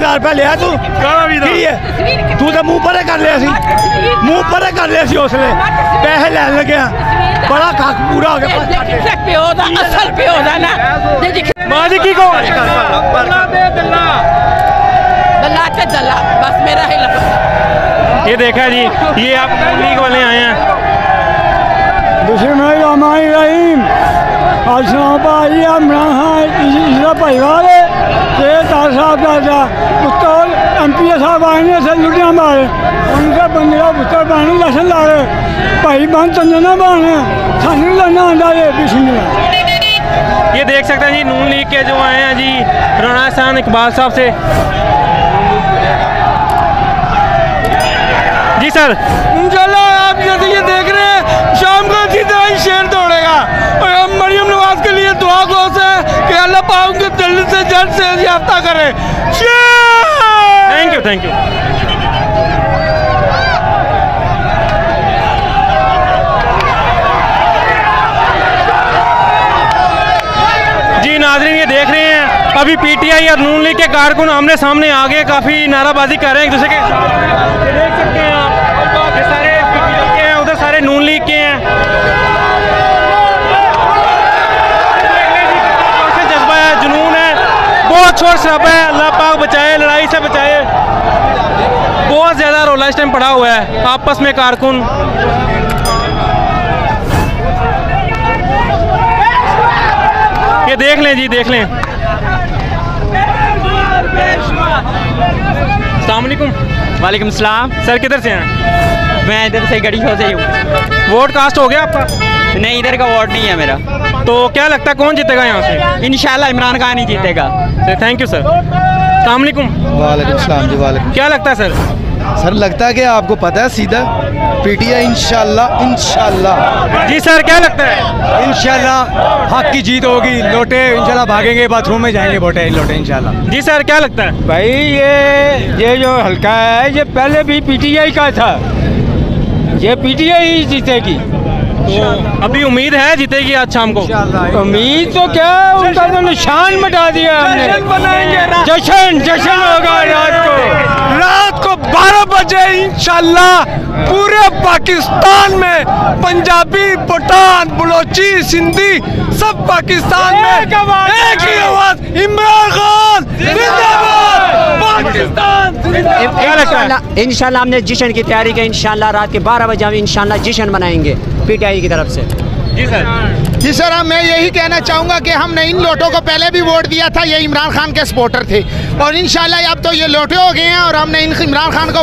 1000 रुपया लिया तू की है तू तो मुंह परे कर लिया उसने पैसे लैन लगे बड़ा कख पूरा हो गया प्यो दा असल प्यो दा ना मां जी की कहो दल्ला ते दल्ला बस मेरा ही लफ्ज़। ये देखा जी, ये आप लीग वाले आए हैं। बिस्मिल्लाहिर्रहमानिर्रहीम परिवार पुत्र MP साहब आए से लुटिया मारे उनके बंदे पुत्र बहने लसन ला रहे भाई बहन चंदना बहने सानू लड़ना आंदा है बिस्मिल्लाह। ये देख सकते हैं जी नून लीग के जो आए हैं जी राणा एहसान इकबाल साहब से। जी सर, इंशाल्लाह आप जैसे ये देख रहे हैं शाम को इसी तरह ही शेर दौड़ेगा और हम मरियम नवाज के लिए दुआ गोस है कि अल्लाह पाक उनको जल्द से जल्द सेहत याफ्ता करे। Thank you. जी नाज़रीन, ये देख रहे हैं अभी PTI और नून लीग के कारकुन आमने सामने आ गए, काफ़ी नाराबाजी कर रहे हैं एक दूसरे के। देख सकते हैं आप, ये सारे PTI के हैं, उधर सारे नून लीग के हैं। जज्बा है, जुनून है, बहुत शोर शराबा है। अल्लाह पाक बचाए, लड़ाई से बचाए। बहुत ज़्यादा रौला इस टाइम पड़ा हुआ है आपस में कारकुन। ये देख लें जी, देख लें। अस्सलाम वालेकुम। वालेकुम सलाम। सर किधर से हैं? मैं इधर से गढ़ीशों से ही हूँ। वोट कास्ट हो गया आपका? नहीं, इधर का वोट नहीं है मेरा। तो क्या लगता है कौन जीतेगा यहाँ से? इंशाल्लाह इमरान खान ही जीतेगा। Thank you sir. अस्सलाम वालेकुम। वालेकुम सलाम जी। वालेकुम। क्या लगता है सर? सर लगता है कि आपको पता है सीधा PTI इंशाल्लाह। जी सर, क्या लगता है? इंशाल्लाह हक की जीत होगी। लोटे इंशाल्लाह भागेंगे, बाथरूम में जाएंगे लोटे इंशाल्लाह। जी सर, क्या लगता है? भाई ये जो हल्का है ये पहले भी PTI का था, ये PTI ही जीतेगी। तो अभी उम्मीद है जीतेगी आज शाम को? उम्मीद तो क्या, उनका तो निशान मिटा दिया हमने। जश्न होगा रात को 12 बजे इंशाल्लाह पूरे पाकिस्तान में पंजाबी, पठान, बलोची, सिंधी सब पाकिस्तान में एक ही आवाज, इमरान खान जिंदाबाद पाकिस्तान। इंशाल्लाह हमने जश्न की तैयारी की। इंशाल्लाह रात के 12 बजे हम इंशाल्लाह जश्न मनाएंगे PTI की तरफ से। जी सर। जी सर, मैं यही कहना चाहूँगा कि हमने इन लोटों को पहले भी वोट दिया था, ये इमरान खान के सपोर्टर थे और इंशाल्लाह अब तो ये लोटे हो गए हैं और हमने इन इमरान खान को